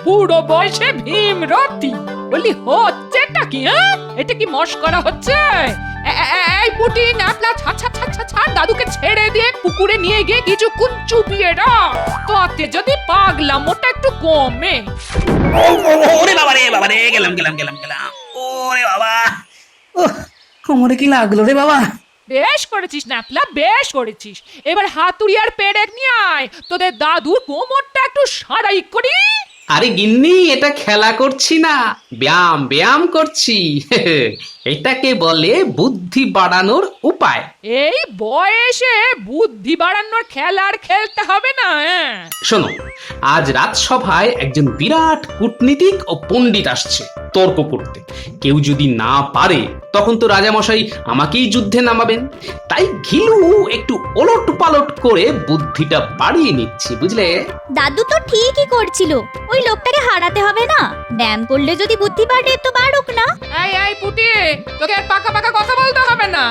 বুড়ো বয়সে ভীমরতি। বলি হচ্ছেটা কি? এটা কি মস্করা হচ্ছে? এই পুটি ন্যাপলা ছাড় ছাড় ছাড় ছাড় ছাড়, দাদুকে ছেড়ে দিয়ে পুকুরে নিয়ে গিয়ে কিছুক্ষণ চুপিয়ে রাখ, তাতে যদি পাগলামোটা একটু কমে। ওরে বাবা রে, বাবা রে, গেলাম গেলাম গেলাম গেলাম। ওরে বাবা, কোমরে কি লাগলো রে বাবা? বেশ করেছিস ন্যাপলা, বেশ করেছিস। এবার হাতুড়ি আর পেরেক নিয়ে আয়, তোদের দাদুর কোমরটা একটু সারাই করি। আরে গিন্নি, এটা খেলা করছি না, ব্যায়াম ব্যায়াম করছি। এটাকে বলে বুদ্ধি বাড়ানোর উপায়। এই বয়সে বুদ্ধি বাড়ানোর খেলার খেলতে হবে না। শোনো, আজ রাজসভায় একজন বিরাট কূটনীতিক ও পণ্ডিত আসছে তর্ক করতে। কেউ যদি না পারে তখন তো রাজামশাই আমাকেই যুদ্ধে নামাবেন। তাই ঘিলু একটু ওলট পালট করে বুদ্ধিটা বাড়িয়ে নিচ্ছি, বুঝলে? দাদু তো ঠিকই করছিল, ওই লোকটাকে হারাতে হবে না। ব্যায়াম করলে যদি বুদ্ধি বাড়ে তো বাড়ুক না। এই পুটি, তোকে আর পাকা পাকা কথা বলতে হবে না।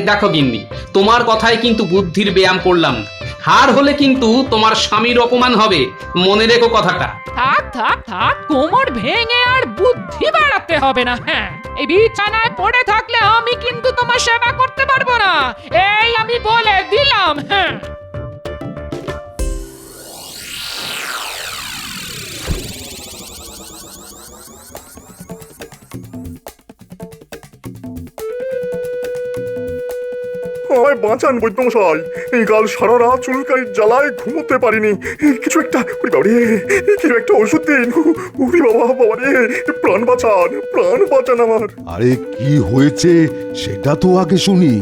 দেখো গিন্নি, তোমার কথায় কিন্তু বুদ্ধির ব্যায়াম করলাম না। হার হলে কিন্তু তোমার স্বামীর অপমান হবে, মনে রেখো কথাটা। থাক থাক থাক, কোমর ভেঙে আর বুদ্ধি বাড়াতে হবে না। হ্যাঁ, এই বিছানায় পড়ে থাকলে আমি কিন্তু তোমার সেবা করতে পারবো না, এই আমি বলে দিলাম। হ্যাঁ, আমায় বাঁচান বৈদ্যমশাই, এই কাল সারা রাত চুলকানির জ্বালায় ঘুমোতে পারিনি। কিছু একটা, ওই বাবারে, কিছু একটা ওষুধ দিন। ওরে বাবা, বাবারে, প্রাণ বাঁচান, প্রাণ বাঁচান আমার। আরে কি হয়েছে সেটা তো আগে শুনি।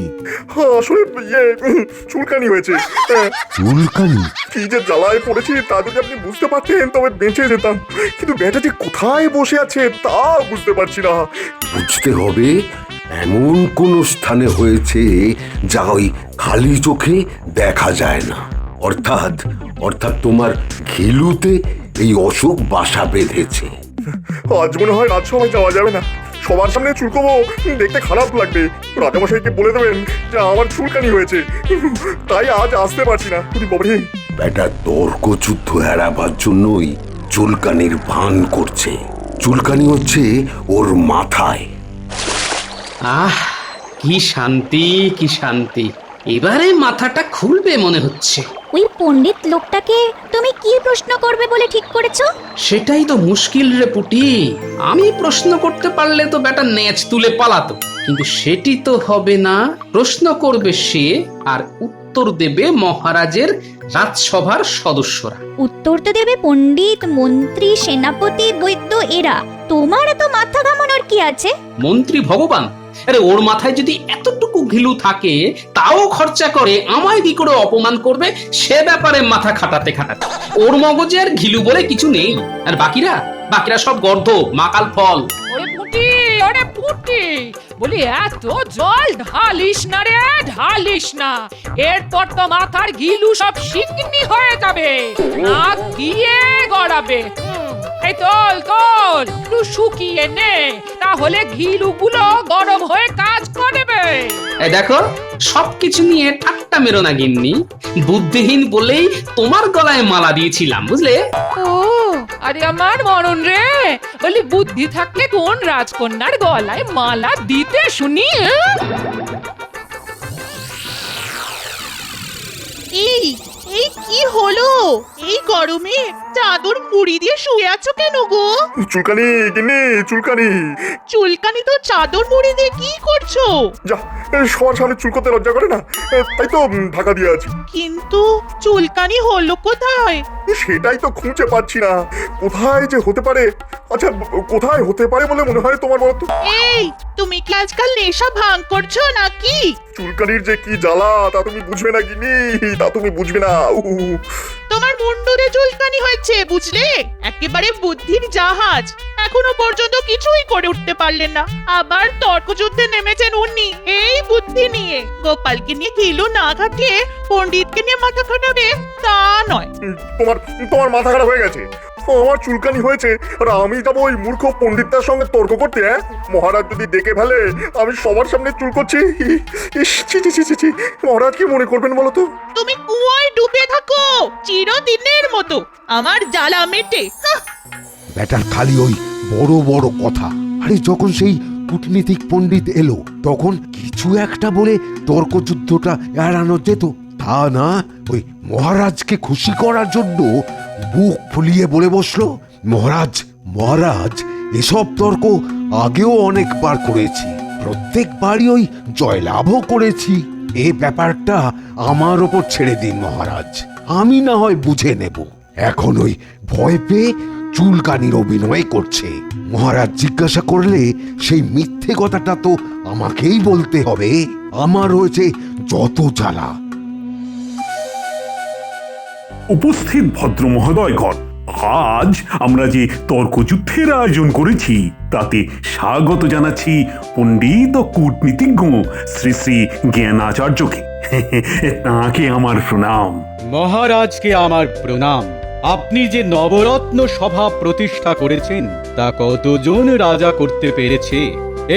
আসলে চুলকানি হয়েছে। চুলকানি? কি যে জ্বালায় পড়েছি তা যদি আপনি বুঝতে পারতেন তবে বেঁচে যেতাম, কিন্তু ব্যাটা যে কোথায় বসে আছে তা বুঝতে পারছি না। বুঝতে হবে এমন কোন স্থানে হয়েছে যা ওই খালি চোখে দেখা যায় না। অর্থাৎ অর্থাৎ তোমার ঘিলুতে এই অসুখ বাসা বেঁধেছে। আজ মনে হয় রাজসভায় যাওয়া যাবে না, সবার সামনে চুলকবো, দেখতে খারাপ লাগবে। রাজামশাইকে বলে দেবেন যে আমার চুলকানি হয়েছে, তাই আজ আসতে পারছি না। বাবারে, ব্যাটা তর্ক যুদ্ধ এড়াবার জন্যই চুলকানির ভান করছে। চুলকানি হচ্ছে ওর মাথায়। আহ, কি শান্তি, কি শান্তি। এবারে মাথাটা খুলবে মনে হচ্ছে। ওই পণ্ডিত লোকটাকে তুমি কি প্রশ্ন করবে বলে ঠিক করেছো? সেটাই তো মুশকিল রে পুটি। আমি প্রশ্ন করতে পারলে তো বেটা নেচ তুলে পালাতো, কিন্তু সেটি তো হবে না। প্রশ্ন করবে সে, আর উত্তর দেবে মহারাজের রাজসভার সদস্যরা। উত্তর তো দেবে পণ্ডিত, মন্ত্রী, সেনাপতি, বৈদ্য এরা। তোমার এত মাথা ঘামানোর কি আছে? মন্ত্রী ভগবান? আরে ওর মাথায় যদি এতটুকু ঘিলু থাকে, তাও খরচা করে আমায় কি করে অপমান করবে সে ব্যাপারে মাথা খাটাতে খাটাতে ওর মগজে আর ঘিলু বলে কিছু নেই। আর বাকিরা বাকিরা সব গর্ধ, মাকাল ফল। ওরে পুটি, বলি এত জল ঢালিস না রে, ঢালিস না। এরপর তো মাথার ঘিলু সব শিকনি হয়ে যাবে, নাক দিয়ে গড়াবে। এই তোল তোল, একটু শুকিয়ে নে, তাহলে ঘিলু গুলো গরম হয়ে কাজ করবে। এই দেখো, সবকিছু নিয়ে ঠাট্টা মেরো না গিন্নি। বুদ্ধিহীন বলেই তোমার গলায় মালা দিয়েছিলাম, বুঝলে? ও, আরে আমার মরণ রে, বলি বুদ্ধি থাকলে কোন রাজকন্যার গলায় মালা দিতে শুনি? এই এই কি হলো? এই গরমে চাদর মুড়ি দিয়ে শুয়ে আছো কেন গো? চুলকানি গিন্নি, চুলকানি। চুলকানি তো চাদর মুড়ি দিয়ে কি করছো? যা, সবার সামনে চুলকোতে লজ্জা করে না, তাই তো ঢাকা দিয়ে আছি। কিন্তু চুলকানি হলো কোথায়? সেটাই তো খুঁজে পাচ্ছি না, কোথায় যে হতে পারে। আচ্ছা, কোথায় হতে পারে বলে মনে হয় তোমার বলতো? এই, তুমি কি আজকাল নেশা ভাঙ করছো নাকি? চুলকানির যে কি জ্বালা তা তুমি বুঝবে না গিন্নি, তা তুমি বুঝবে না। তোমার মুন্ডুতে চুলকানি হয়েছে, বুঝলে? একেবারে বুদ্ধির জাহাজ, এখনো পর্যন্ত কিছুই করে উঠতে পারলেন না, আবার তর্কযুদ্ধে নেমেছেন উনি এই বুদ্ধি নিয়ে। গোপালকে নিয়ে ঘিলু না ঘাটিয়ে পণ্ডিতকে নিয়ে মাথা খাটাবে তা নয়। তোমার তোমার মাথা খারাপ হয়ে গেছে। আমার চুলকানি হয়েছে আর আমি যাবো ওই মূর্খ পণ্ডিতটার সঙ্গে তর্ক করতে? মহারাজ যদি দেখে ফেলে আমি সবার সামনে চুল করছি, মহারাজ কি মনে করবেন বলো তো? তুমি কুয়োয় ডুবে থাকো চিরদিনের মতো, আমার জ্বালা মেটে। ব্যাটার খালি ওই বড় বড় কথা। আরে যখন সেই কূটনীতিক পণ্ডিত এলো তখন কিছু একটা বলে তর্কযুদ্ধটা এড়ানো যেত, তা না ওই মহারাজকে খুশি করার জন্য বুক ফুলিয়ে বলে বসলো। মহারাজ এসব তর্ক আগেও অনেকবার করেছি, প্রত্যেকবারই ওই জয়লাভও করেছি। এই ব্যাপারটা আমার ওপর ছেড়ে দিন মহারাজ, আমি না হয় বুঝে নেব। এখন ওই ভয় পেয়ে চুলকানির অভিনয় করছে। মহারাজ জিজ্ঞাসা করলে সেই মিথ্যে কথাটা তো আমাকেই বলতে হবে। আমার হয়েছে যত জ্বালা। উপস্থিত ভদ্র মহোদয়গণ, আজ আমরা যে তর্কযুদ্ধের আয়োজন করেছি তাতে স্বাগত জানাচ্ছি পণ্ডিত ও কূটনীতিজ্ঞ শ্রী শ্রী জ্ঞানাচার্যকে। তাঁকে আমার প্রণাম। মহারাজকে আমার প্রণাম। আপনি যে নবরত্ন সভা প্রতিষ্ঠা করেছেন তা কতজন রাজা করতে পেরেছে?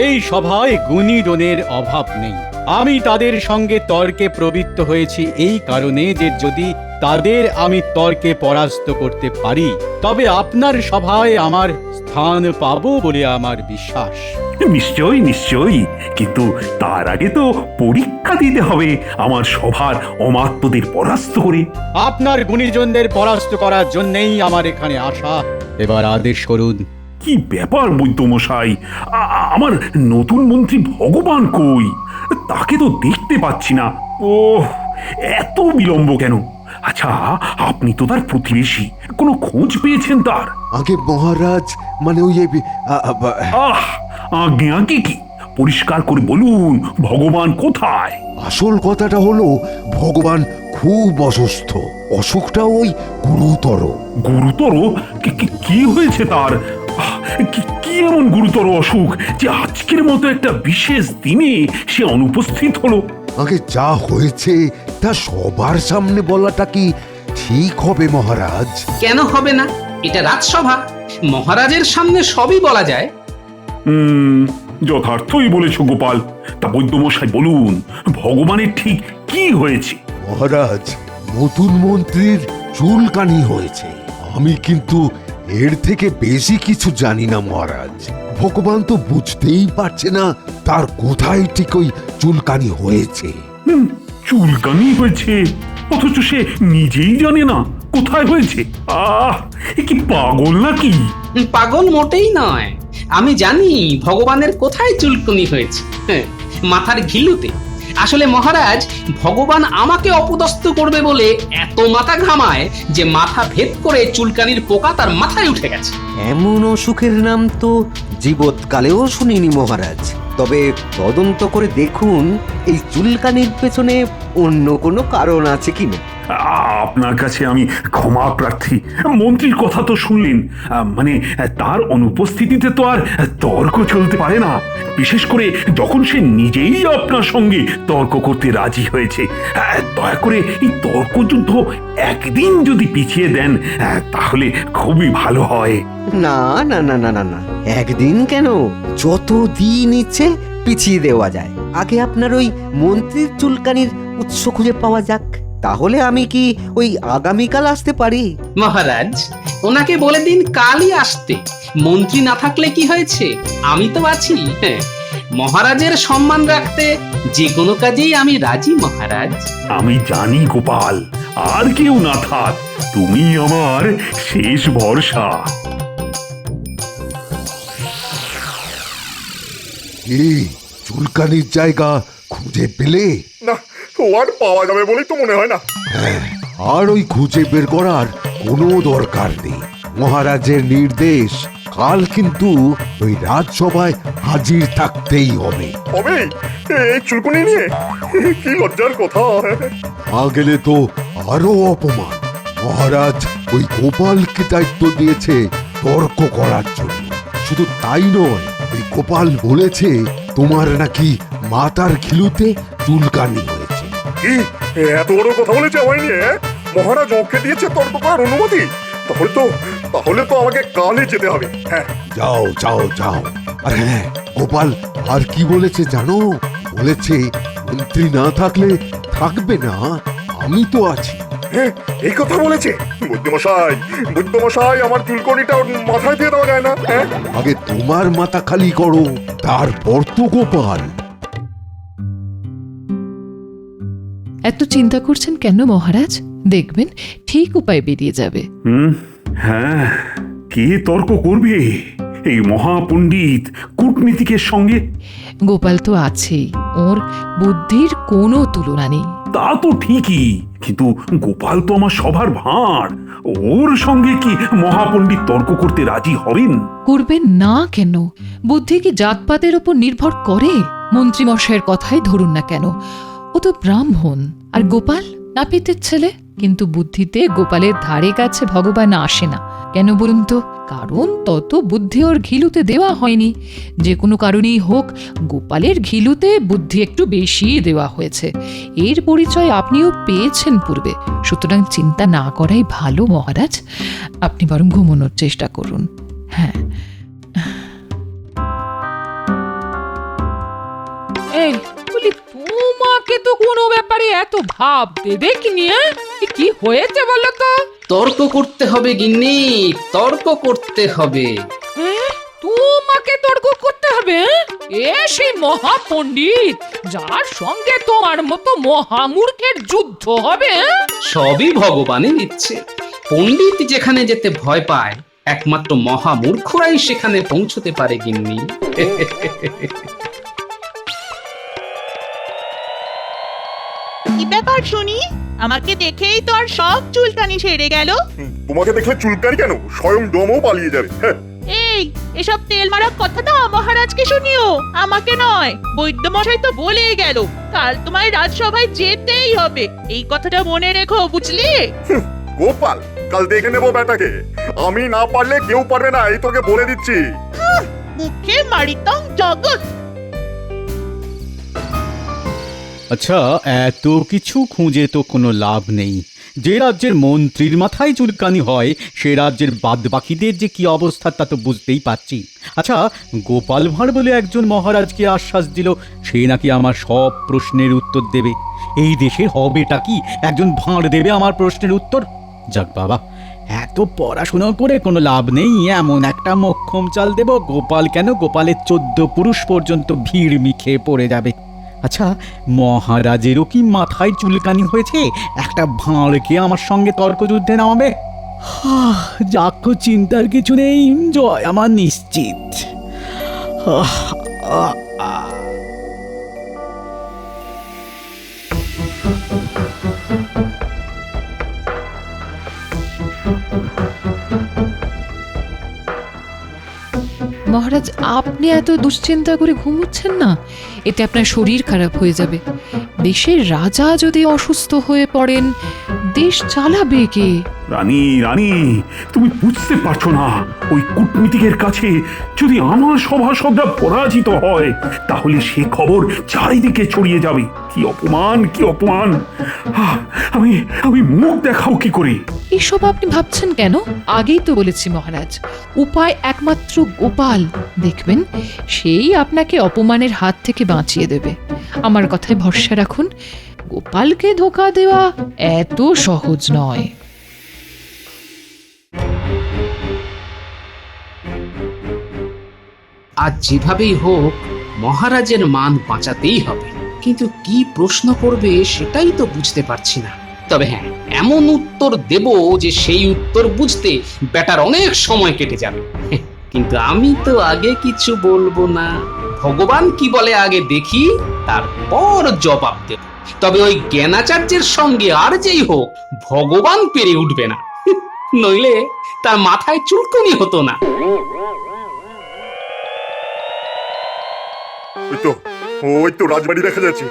এই সভায় গুণীজনের অভাব নেই। আমি তাদের সঙ্গে তর্কে প্রবৃত্ত হয়েছি এই কারণে যে যদি তাদের আমি তর্কে পরাস্ত করতে পারি তবে আপনার সভায় আমার স্থান পাবো বলে আমার বিশ্বাস। নিশ্চয়ই নিশ্চয়ই, কিন্তু তার আগে তো পরীক্ষা দিতে হবে আমার সভার অমাত্যদের পরাস্ত করে। আপনার গুণীজনদের পরাস্ত করার জন্যই আমার এখানে আসা। এবার আদেশ করুন। কি ব্যাপার বৈদ্যমশাই, আমার নতুন মন্ত্রী ভগবান কই? তাকে তো দেখতে পাচ্ছি না। ও এত বিলম্ব কেন? আচ্ছা, আপনি তো তার প্রতিবেশী, কোনো খোঁজ পেয়েছেন তার? আগে মহারাজ মানে ওই আগে আগে কি? পরিষ্কার করে বলুন, ভগবান কোথায়? আসল কথাটা হলো ভগবান খুব অসুস্থ, অসুখটাও ওই গুরুতর। গুরুতর? কি হয়েছে তার? কি এমন গুরুতর অসুখ যে আজকের মতো একটা বিশেষ দিনে সে অনুপস্থিত হলো? আগে যা হয়েছে তা সবার সামনে বলাটা কি ঠিক হবে মহারাজ? কেন হবে না? এটা রাজসভা, মহারাজের সামনে সবই বলা যায়। যথার্থই বলেছ গোপাল। তা বৈদ্যমশাই বলুন, ভগবানের ঠিক কি হয়েছে? মহারাজ, নতুন মন্ত্রীর চুলকানি হয়েছে। আমি কিন্তু এর থেকে বেশি কিছু জানি না মহারাজ। ভগবান তো বুঝতেই পারছে না তার কোথায় ঠিক ওই চুলকানি হয়েছে। চুলকানি হয়েছে অথচ সে নিজেই জানে না কোথায় হয়েছে? এ কি পাগল নাকি? পাগল মোটেই নয়, আমি জানি ভগবানের কোথায় চুলকুনি হয়েছে। মাথার ঘিলুতে। আসলে মহারাজ, ভগবান আমাকে অপদস্থ করবে বলে এত মাথা ঘামায় যে মাথা ভেদ করে চুলকানির পোকা তার মাথায় উঠে গেছে। এমন অসুখের নাম তো জীবৎকালেও শুনিনি মহারাজ। তবে তদন্ত করে দেখুন এই চুলকানির পেছনে অন্য কোনো কারণ আছে কিনা। আপনার কাছে আমি ক্ষমা প্রার্থী। মন্ত্রীর কথা তো শুনলেন, মানে তার অনুপস্থিতিতে তো আর তর্ক চলতে পারে না, বিশেষ করে যখন সে নিজেই আপনার সঙ্গে তর্ক করতে রাজি হয়েছে। দয়া করে এই তর্কযুদ্ধ একদিন যদি পিছিয়ে দেন তাহলে খুবই ভালো হয়। না না না না না না, একদিন কেন, যত দিন ইচ্ছে পিছিয়ে দেওয়া যায়। আগে আপনার ওই মন্ত্রীর চুলকানির উৎস খুঁজে পাওয়া যাক, তাহলে আমি কি ওই আগামীকাল আসতে পারি? মহারাজ, ওনাকে বলে দিন কালই আসতে। মন্ত্রী না থাকলে কি হয়েছে, আমি তো আছি। মহারাজের সম্মান রাখতে যে কোনো কাজেই আমি রাজি মহারাজ। আমি জানি গোপাল, আর কেউ না থাক, তুমি আমার শেষ ভরসা। এই চুলকানির জায়গা খুঁজে পেলে? না, ও আর পাওয়া যাবে বলেই তো মনে হয় না। হ্যাঁ, আর ওই খুঁজে বের করার কোনো দরকার নেই। মহারাজের নির্দেশ, কাল কিন্তু ওই রাজসভায় হাজির থাকতেই হবে। হবে? এই চুলকুনি নিয়ে? কি লজ্জার কথা। না গেলে তো আরো অপমান। মহারাজ ওই গোপালকে দায়িত্ব দিয়েছে তর্ক করার জন্য। শুধু তাই নয়, ওই গোপাল বলেছে তোমার নাকি মাথার ঘিলুতে চুলকানি হয়েছে। কি এত বড় কথা বলেছে আমায় নিয়ে? মহারাজ ওকে দিয়েছে তর্ক করার অনুমতি? তাহলে তো আমাকে কালই যেতে হবে। হ্যাঁ, যাও যাও যাও। আর হ্যাঁ, গোপাল আর কি বলেছে জানো? বলেছে মন্ত্রী না থাকলে থাকবে না, আমি তো আছি। হ্যাঁ, এই কথা বলেছে বুদ্ধমশাই আমার চুলকনিটা ওর মাথায় দিয়ে দেওয়া যায় না? হ্যাঁ, আগে তোমার মাথা খালি করো, তারপর তো গোপাল। এত চিন্তা করছেন কেন মহারাজ? দেখবেন ঠিক উপায় বেরিয়ে যাবে। হ্যাঁ, কে তর্ক করবে এই মহাপণ্ডিত কূটনীতিকের সঙ্গে? গোপাল তো আছেই, ওর বুদ্ধির কোনো তুলনা নেই। তা তো ঠিকই, কিন্তু গোপাল তো আমার সবার ভাঁড়। ওর সঙ্গে কি মহাপণ্ডিত তর্ক করতে রাজি হবেন? করবেন না কেন? বুদ্ধি কি জাতপাতের উপর নির্ভর করে? মন্ত্রীমশাইয়ের কথাই ধরুন না কেন, ও তো ব্রাহ্মণ, আর গোপাল নাপিতের ছেলে। কিন্তু বুদ্ধিতে গোপালের ধারে কাছে ভগবান আসে না। কেন বলুন তো? কারণ তত বুদ্ধি ওর ঘিলুতে দেওয়া হয়নি। যে কোনো কারণেই হোক, গোপালের ঘিলুতে বুদ্ধি একটু বেশি দেওয়া হয়েছে। এর পরিচয় আপনিও পেয়েছেন পূর্বে। সুতরাং চিন্তা না করাই ভালো মহারাজ। আপনি বরং ঘুমানোর চেষ্টা করুন। হ্যাঁ, এই বলি, তোমাকে তো কোনো ব্যাপারে এত ভাবতে দেখিনি। কি হয়েছে বলো তো? তর্ক করতে হবে গিন্নি, তর্ক করতে হবে। তোমাকে তর্ক করতে হবে? এ সেই মহাপণ্ডিত যার সঙ্গে তোমার মতো মহামূর্খের যুদ্ধ হবে। সবই ভগবানের ইচ্ছে। পণ্ডিত যেখানে যেতে ভয় পায়, একমাত্র মহামূর্খরাই সেখানে পৌঁছতে পারে গিন্নি। কি ব্যাপার শুনি? আমাকে দেখেই তো আর সব চুলকানি সেরে গেল। তোমাকে দেখলে চুলকানি কেন, স্বয়ং ডমও পালিয়ে যাবে। হ্যাঁ, এই এসব তেল মারা কথাটা মহারাজকে শুনিও, আমাকে নয়। বৈদ্যমশাই তো বলেই গেল কাল তোমায় রাজসভায় যেতেই হবে। এই কথাটা মনে রেখো, বুঝলি? গোপাল, কাল দেখে নেবো ব্যাটাকে। আমি না পারলে কেউ পারবে না, এই তোকে বলে দিচ্ছি। মুখে মারিতাম জগৎ। আচ্ছা, এত কিছু খুঁজে তো কোনো লাভ নেই। যে রাজ্যের মন্ত্রীর মাথায় চুলকানি হয়, সে রাজ্যের বাদবাকিদের যে কি অবস্থা তা তো বুঝতেই পারছি। আচ্ছা, গোপাল ভাঁড় বলে একজন মহারাজকে আশ্বাস দিল সে নাকি আমার সব প্রশ্নের উত্তর দেবে। এই দেশের হবেটা কি একজন ভাঁড় দেবে আমার প্রশ্নের উত্তর? যাক বাবা, এত পড়াশোনা করে কোনো লাভ নেই। এমন একটা মোক্ষম চাল দেব, গোপাল কেন, গোপালের 14 পুরুষ পর্যন্ত ভিড় মিখে পড়ে যাবে। আচ্ছা, মহারাজেরও কি মাথায় চুলকানি হয়েছে একটা ভাঁড়কে আমার সঙ্গে তর্কযুদ্ধে নামাবে? যাক, চিন্তার কিছু নেই, জয় আমার নিশ্চিত। মহারাজ, আপনি এত দুশ্চিন্তা করে ঘুমোচ্ছেন না, এতে আপনার শরীর খারাপ হয়ে যাবে। দেশের রাজা যদি অসুস্থ হয়ে পড়েন, দেশ চালাবে কে? রানী, রানী, তুমি বুঝতে পারছো না, ওই কূটনীতিকের কাছে যদি আমার সভাসদরা পরাজিত হয়, তাহলে সে খবর চারিদিকে ছড়িয়ে যাবে। কি অপমান, কি অপমান! আমি মুখ দেখাও কি করে? এসব আপনি ভাবছেন কেন? আগেই তো বলেছি মহারাজ, উপায় একমাত্র গোপাল। দেখবেন সেই আপনাকে অপমানের হাত থেকে বাঁচিয়ে দেবে। আমার কথায় ভরসা রাখুন, গোপালকে ধোঁকা দেওয়া এত সহজ নয়। আজ যেভাবেই হোক মহারাজের মান বাঁচাতেই হবে। কিন্তু কি প্রশ্ন করবে সেটাই তো বুঝতে পারছি না। তবে হ্যাঁ, এমন উত্তর দেব যে সেই উত্তর বুঝতে বেটার অনেক সময় কেটে যাবে। কিন্তু আমি তো আগে কিছু বলবো না। ভগবান কি বলে আগে দেখি, তারপর জবাব দেব। তবে ওই জ্ঞানাচার্যের সঙ্গে আর যেই হোক, ভগবান পেরে উঠবে না, নইলে তার মাথায় চুলকুনি হতো না। ওই তো রাজবাড়ি দেখা যাচ্ছে।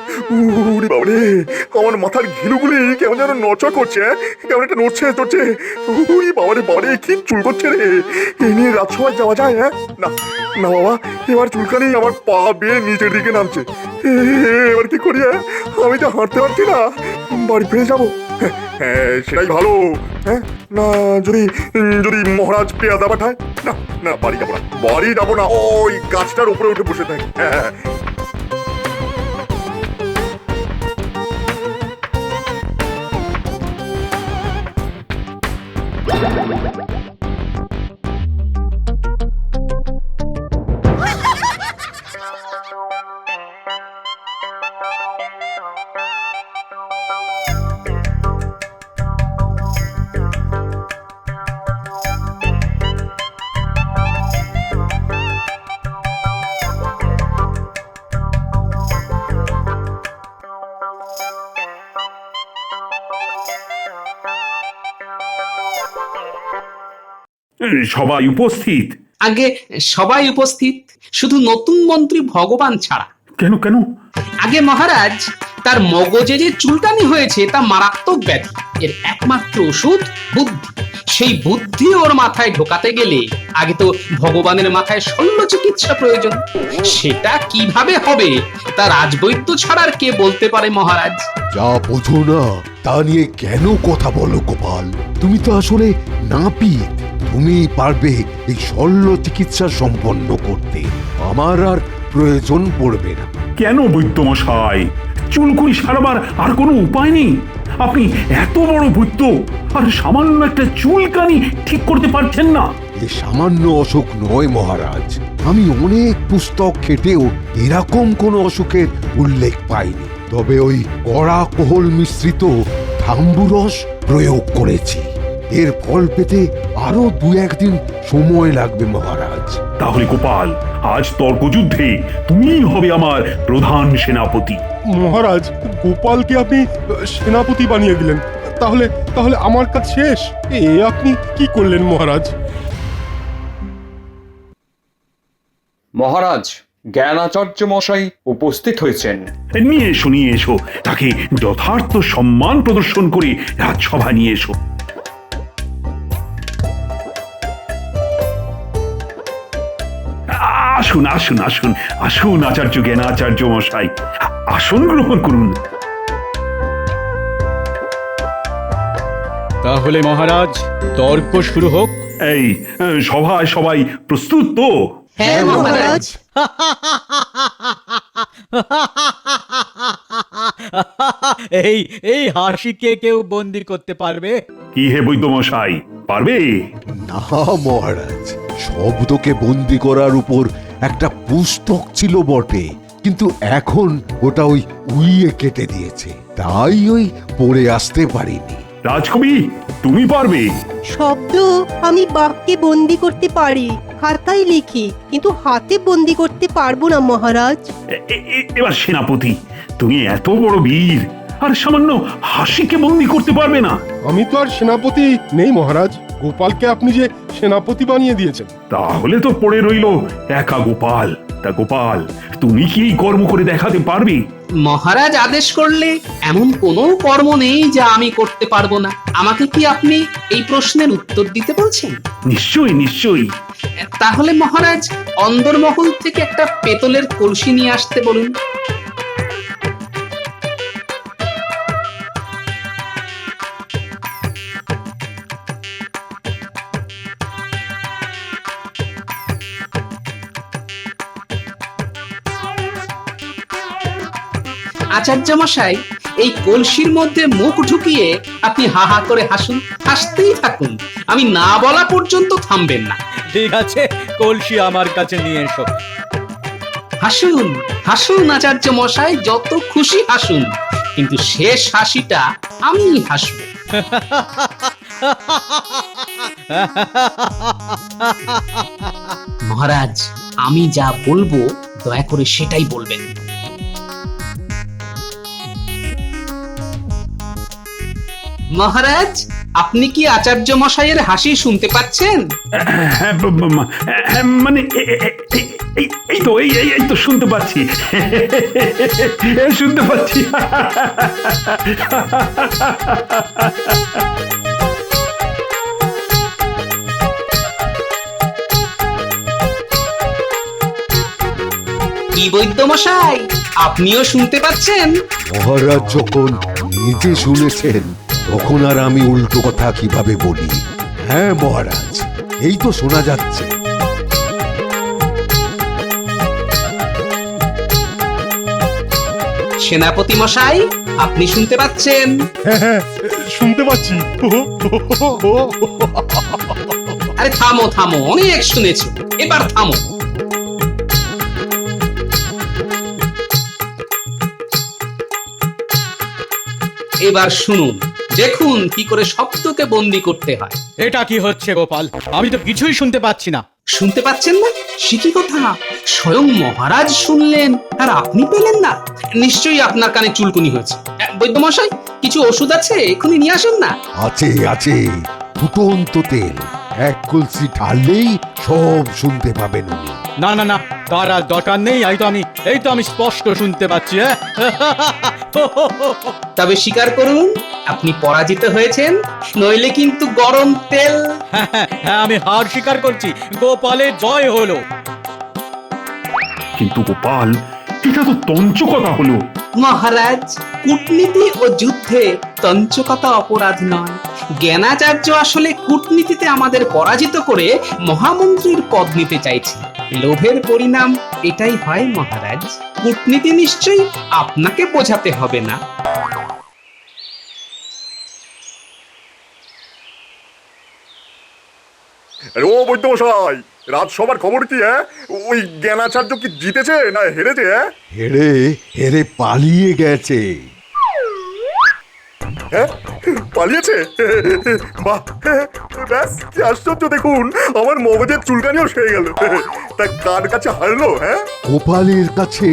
উরে বাবা রে, আমার মাথার ঘিলুগুলি কেমন যেন নড়চড় করছে। কেমন একটা নড়ছে চড়ছে। উরে বাবা রে, বাবা রে, কি চুল করছে রে। এই নিয়ে রাজসভায় যাওয়া যায়? হ্যাঁ, না না বাবা, এবার চুলকানি আমার পা বেয়ে নিচের দিকে নামছে। এবার কি করি? আমি তো হাঁটতে পারছি না, বাড়ি ফিরে যাবো। হ্যাঁ, সেটাই ভালো। হ্যাঁ, না যদি যদি মহারাজ পেয়াদা পাঠায়? না না, বাড়ি যাবো না, বাড়ি যাবো না, ওই গাছটার উপরে উঠে বসে থাকি। হ্যাঁ, সবাই উপস্থিত? আগে সবাই উপস্থিত, শুধু নতুন মন্ত্রী ভগবান ছাড়া। কেন কেন? আগে মহারাজ, তার মগজে যে চুলকানি হয়েছে তা মারাত্মক ব্যাধি। এর একমাত্র ওষুধ বুদ্ধি। সেই বুদ্ধি ওর মাথায় ঢোকাতে গেলে আগে তো ভগবানের মাথায় শল্য চিকিৎসা প্রয়োজন। সেটা কিভাবে হবে তা রাজবৈদ্য ছাড়া আর কে বলতে পারে মহারাজ? যা বোঝো না তা নিয়ে কেন কথা বলো গোপাল? তুমি তো আসলে নাপিত, তুমি পারবে এই শল্য চিকিৎসা সম্পন্ন করতে। আমার আর প্রয়োজন পড়বে না। কেন বৈদ্যমশাই, চুলকুনি সারাবার আর কোনো উপায় নেই? আপনি এত বড় বৈদ্য আর সামান্য একটা চুলকানি ঠিক করতে পারছেন না? এ সামান্য অসুখ নয় মহারাজ, আমি অনেক পুস্তক ঘেটেও এরকম কোনো অসুখের উল্লেখ পাইনি। তবে ওই কড়া কোহল মিশ্রিত থাম্বুরস প্রয়োগ করেছি। এর ফল পেতে আরো 2-1 দিন সময় লাগবে মহারাজ। তাহলে গোপাল, আজ তর্কযুদ্ধে তুমিই হবে আমার প্রধান সেনাপতি। মহারাজ, গোপালকে আপনি সেনাপতি বানিয়ে দিলেন, তাহলে তাহলে আমার কাজ শেষ। এ আপনি কি করলেন মহারাজ? মহারাজ, জ্ঞানাচার্য মশাই উপস্থিত হয়েছেন। নিয়ে এসো তাকে যথার্থ সম্মান প্রদর্শন করে রাজসভা নিয়ে এসো। আসুন আসুন আসুন আসুন আচার্য জ্ঞানাচার্য মশাই, আসন গ্রহণ করুন। তাহলে মহারাজ, তর্ক শুরু হোক। এই সভায় সবাই প্রস্তুত তো? হ্যাঁ মহারাজ। এই এই হাসিকে কেউ বন্দি করতে পারবে? কি হে বৈদ্যমশাই, পারবে? না মহারাজ, শব্দকে বন্দি করার উপর একটা পুস্তক ছিল বটে, কিন্তু এখন ওটা ওই উইয়ে কেটে দিয়েছে, তাই ওই পড়ে আসতে পারিনি। রাজকবি, তুমি পারবে? শব্দ আমি বাক্যে বন্দি করতে পারি, খাতায় লিখি, কিন্তু হাতে বন্দি করতে পারবো না মহারাজ। এবার সেনাপতি, তুমি এত বড় বীর আর সামান্য হাসিকে বন্দি করতে পারবে না? আমি তো আর সেনাপতি নেই মহারাজ, গোপালকে আপনি যে সেনাপতি বানিয়ে দিয়েছেন। তাহলে তো পড়ে রইল একা গোপাল। তা গোপাল, তুমি কি এই কর্ম করে দেখাতে পারবে? মহারাজ আদেশ করলে এমন কোনো কর্ম নেই যা আমি করতে পারবো না। আমাকে কি আপনি এই প্রশ্নের উত্তর দিতে বলছেন? নিশ্চয়ই নিশ্চয়ই। তাহলে মহারাজ, অন্দরমহল থেকে একটা পেতলের কলসি নিয়ে আসতে বলুন। আচার্য মশাই, এই কলসির মধ্যে মুখ ঢুকিয়ে আপনি হা হা করে হাসুন, হাসতেই থাকুন, আমি না বলা পর্যন্ত থামবেন না। ঠিক আছে, কলসি আমার কাছে নিয়ে এসো। হাসুন হাসুন আচার্য মশাই, যত খুশি হাসুন, কিন্তু শেষ হাসিটা আমি হাসব। মহারাজ, আমি যা বলবো দয়া করে সেটাই বলবেন। মহারাজ, আপনি কি আচার্য মশাইয়ের হাসি শুনতে পাচ্ছেন? মানে এই তো এই তো শুনতে পাচ্ছি, শুনতে পাচ্ছি। কি বৈদ্য মশাই, আপনিও শুনতে পাচ্ছেন? মহারাজ যখন নিজে শুনেছেন তখন আর আমি উল্টো কথা কিভাবে বলি? হ্যাঁ মহারাজ, এই তো শোনা যাচ্ছে। সেনাপতি মশাই, আপনি শুনতে পাচ্ছেন? হ্যাঁ হ্যাঁ, শুনতে পাচ্ছি। আরে থামো থামো, অনেক শুনেছো, এবার থামো। এবার শুনুন, দেখুন কি করে শব্দকে বন্দি করতে হয়। এটা কি হচ্ছে গোপাল? আমি তো কিছুই শুনতে পাচ্ছি না। শুনতে পাচ্ছেন না? সে কি কথা, স্বয়ং মহারাজ শুনলেন আর আপনি পেলেন না? নিশ্চয়ই আপনার কানে চুলকুনি হয়েছে। বৈদ্য মশাই, কিছু ওষুধ আছে, এখনই নিয়ে আসুন না। আছে আছে, ফুটন্ত তেল, এক কলসি ঢাললেই সব শুনতে পাবেন উনি। না না না, তার আর দরকার নেই। এই তো আমি স্পষ্ট শুনতে পাচ্ছি। হ্যাঁ তবে স্বীকার করুন আপনি পরাজিত হয়েছেন, নইলে কিন্তু গরম তেল। হ্যাঁ, আমি হার স্বীকার করছি। গোপালের জয় হলো। কিন্তু গোপাল, এটা তো তঞ্চকতা হলো। মহারাজ, কূটনীতি ও যুদ্ধে তঞ্চকতা অপরাধ নয়। জ্ঞানাচার্য আসলে কূটনীতিতে আমাদের পরাজিত করে মহামন্ত্রীর পদ নিতে চাইছে। লোভের পরিণাম এটাই হয় মহারাজ। কূটনীতি নিশ্চয়ই আপনাকে বোঝাতে হবে না। ও বৈদ্যমশাই, রাজসভার খবর কি? হ্যাঁ, ওই জ্ঞানাচার্য কি জিতেছে না হেরেছে? হ্যাঁ হেরে হেরে পালিয়ে গেছে। হ্যাঁ, পালিয়েছে? বাহ, ব্যাস কি আশ্চর্য! দেখুন, আমার মগজের চুলকানিও সেরে গেল। তা কার কাছে হারলো? হ্যাঁ, গোপালের কাছে।